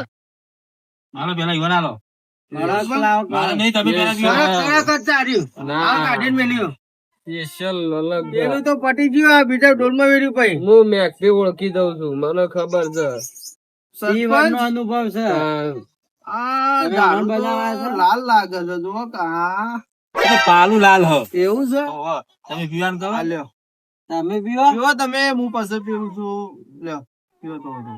[SPEAKER 5] આલો પેલા ઈવન આલો.
[SPEAKER 2] કડક લાવો,
[SPEAKER 5] મારે
[SPEAKER 2] કડક.
[SPEAKER 5] નહીં, તમે પેલા પીવો.
[SPEAKER 1] કડક જ ચાર્યું. આ કાઢીને મેલ્યું.
[SPEAKER 3] સ્પેશિયલ અલગ
[SPEAKER 1] પેલું તો પટી ગયું. આ બીજા ડોલમાં વેર્યું પછી.
[SPEAKER 3] હું મેક્સી ઓળખી દઉં છું, મને ખબર છે.
[SPEAKER 2] જીવનનો
[SPEAKER 1] સરપંચ
[SPEAKER 2] અનુભવ છે.
[SPEAKER 1] આ
[SPEAKER 2] તમે
[SPEAKER 1] દારૂ
[SPEAKER 2] આનંદ
[SPEAKER 1] તો
[SPEAKER 2] બનાવ્યા છે?
[SPEAKER 1] લાલ લાગે છે. જુઓ કે આ
[SPEAKER 5] એ તો પાલું લાલ હ.
[SPEAKER 1] એવું છે.
[SPEAKER 5] ઓહો, તમે પીવાનું કરો.
[SPEAKER 1] આ લ્યો.
[SPEAKER 2] તમે પીવો.
[SPEAKER 1] પીવો તમે. હું પાસે પીવું છું. લ્યો પીવો તો તમે.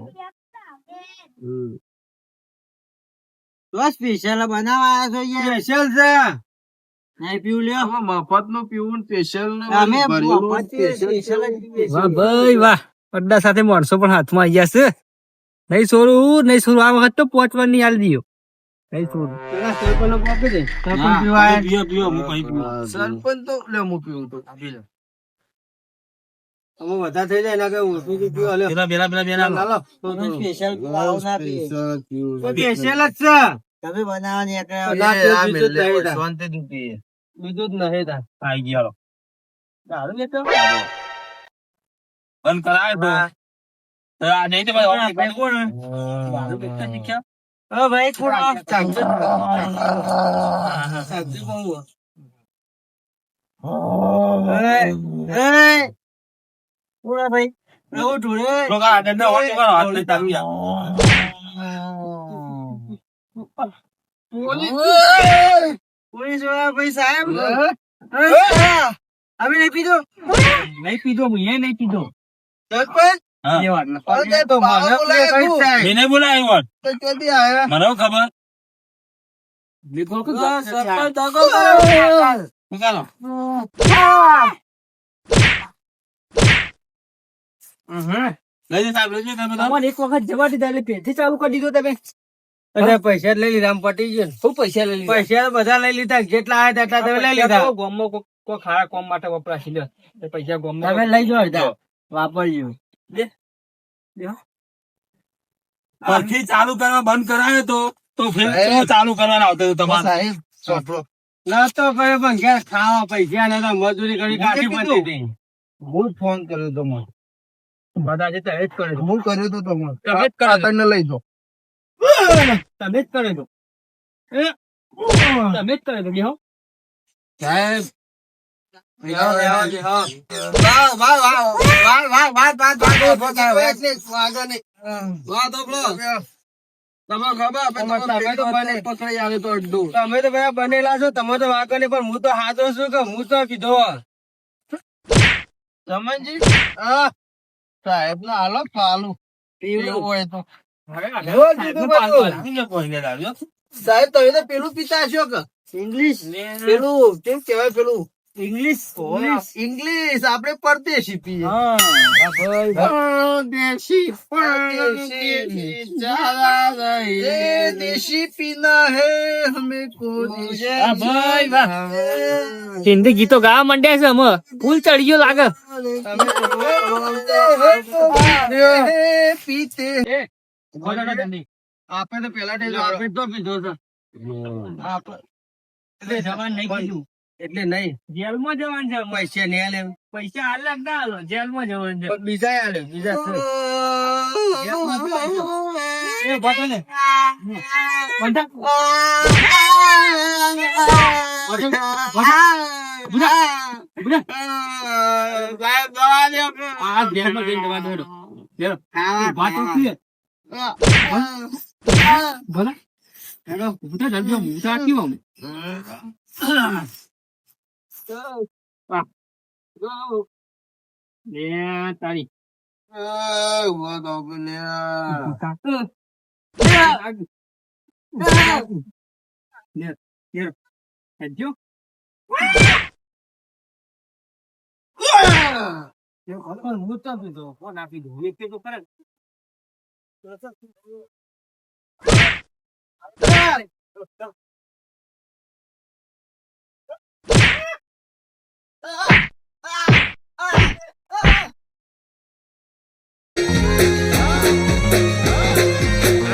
[SPEAKER 2] તો સ્પેશિયલ બનાવવા છો યાર.
[SPEAKER 1] સ્પેશિયલ છે.
[SPEAKER 2] નહીં પીવું લ્યો.
[SPEAKER 1] મફત નું પીવું સ્પેશિયલ
[SPEAKER 2] અમે મફતથી special જ પીવીએ છીએ.
[SPEAKER 4] વાહ ભાઈ વાહ. અડ્ડા સાથે માણસો પણ હાથમાં આવી ગયા છે. નહીં છોડું નહીં છોડું. આ વખત તો પહોંચવા નહીં આલી દીયો. નહીં છોડું.
[SPEAKER 2] પેલા સરપંચને આપી દે. સરપંચ
[SPEAKER 5] હા,
[SPEAKER 2] પીવા
[SPEAKER 5] તમે
[SPEAKER 2] આયા.
[SPEAKER 5] પીવો, પીવો, હું કઈ પીવું.
[SPEAKER 1] સરપંચ તો લ્યો હું પીવું તો પી લે.
[SPEAKER 2] અમે વધારે થઈ જાય એના કઈ ઓછું તો પીવો લ્યો.
[SPEAKER 5] પેલા બેના આલો.
[SPEAKER 2] તમે special પીવો ના પીએ.
[SPEAKER 1] સ્પેશિયલ જ છે.
[SPEAKER 2] તમે બનાવવાની એક
[SPEAKER 1] ના પીવું, બીજું જ નહીં થાય. શાંતિથી પીએ.
[SPEAKER 2] બીજું જ નહીં થાય.
[SPEAKER 5] આઈ ગયા.
[SPEAKER 2] દારૂ લેતો.
[SPEAKER 5] બંધ કરાય તો. તો આ નહીં તો ભાઈ
[SPEAKER 2] ભાઈ કોણ?
[SPEAKER 5] દારૂ પીતા શીખ્યા?
[SPEAKER 2] ઓ ભાઈ કોણ?
[SPEAKER 1] શાંતિ.
[SPEAKER 2] શાંતિ બહુ. એ કોણ ભાઈ? આવું ઢોળે.
[SPEAKER 5] લોકો આ દંડા હોય તો કરો, હાથ લઈ ચાલુ યાર.
[SPEAKER 2] પોલીસ વાળા ભાઈ સાહેબ. અમે નહીં પીધો.
[SPEAKER 5] નહીં પીધો, હું એ નહીં પીધો.
[SPEAKER 1] સરપંચ
[SPEAKER 5] હા.
[SPEAKER 1] અરે તો મને બોલાય તું.
[SPEAKER 5] મેં નહીં બોલાયો હોત.
[SPEAKER 1] તો ક્યાંથી આયા?
[SPEAKER 5] મને શું ખબર.
[SPEAKER 2] સરપંચ દગો
[SPEAKER 5] હું ચાલો. લઈ જતા આપણે જોઈએ તમે તો.
[SPEAKER 2] તમારે એક વખત જવા દીધા એટલે પેથી ચાલુ કરી દીધો તમે.
[SPEAKER 3] અરે પૈસા જ લઈ લીધા, આમ પટી ગયું ને.
[SPEAKER 2] શું પૈસા લઈ લીધા?
[SPEAKER 3] પૈસા બધા લઈ લીધા, જેટલા આવ્યા તેટલા તમે લઈ લીધા.
[SPEAKER 4] ગામમાં કોઈ ખારા કામ માટે વપરાશી લે. એ પૈસા ગામમાં
[SPEAKER 2] તમે લઈ જાઓ અડધા. વાપરજો.
[SPEAKER 5] પરથી ચાલુ કરવા બંધ કરાયો તો ફેર શું ચાલુ કરવાના આવતો હતો તમારે.
[SPEAKER 1] સાહેબ ચોટલો.
[SPEAKER 3] ના તો કઈ પણ ઘેર ખાવા પૈસા ને મજૂરી કરી કાઢી પડતી હતી.
[SPEAKER 1] હું જ ફોન કર્યો તો મને.
[SPEAKER 4] બધા આજે તમે જ કરે છો.
[SPEAKER 1] હું કર્યો તો તમને.
[SPEAKER 4] તમે જ કરો છો.
[SPEAKER 1] આતંકને લઈ જાઓ.
[SPEAKER 4] તમે જ કરે છો. તમે જ કરે છો બેહો.
[SPEAKER 1] સાહેબ
[SPEAKER 3] તમે તો ભાઈ બનેલા છો, તમે તો વાંકો નહીં, પણ હું તો હાથો છું કે હું તો કીધો
[SPEAKER 1] સમજી સાહેબ ના હાલો પાલું પીવું હોય તો સાહેબ તમે તો પેલું પીતા છો કે
[SPEAKER 2] ઇંગ્લિશ
[SPEAKER 1] પેલું કેમ કેવાય પેલું
[SPEAKER 2] ઇંગ્લિશ
[SPEAKER 1] ઇંગ્લિશ આપણે પરદેશી પીએ
[SPEAKER 2] હા
[SPEAKER 1] परदेशी देशी पीना है हमको
[SPEAKER 4] વાહ ભાઈ વાહ. હિન્દી ગીતો ગાવા માંડ્યા છે અમે ફૂલ ચડી ગયો લાગે.
[SPEAKER 1] पीते
[SPEAKER 3] આપણે તો પેલા આપણે તો પીધો છે એટલે નહીં
[SPEAKER 4] જેલમાં જવાનું છે.
[SPEAKER 3] પૈસા નહીં આલે
[SPEAKER 4] પૈસા અલગ ના હાલો, જેલમાં જવાનું છે.
[SPEAKER 3] પણ બીજા આલે બીજા છે.
[SPEAKER 4] એ બાતો ને બંધા. આ જેલમાં જઈને દવા દોડો. જેલ. વાતો કીએ. ભલા. હેડો ઉઠા જલ્દી ઉઠા કેવો અમે. લે તારી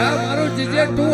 [SPEAKER 3] મારું જીજે તું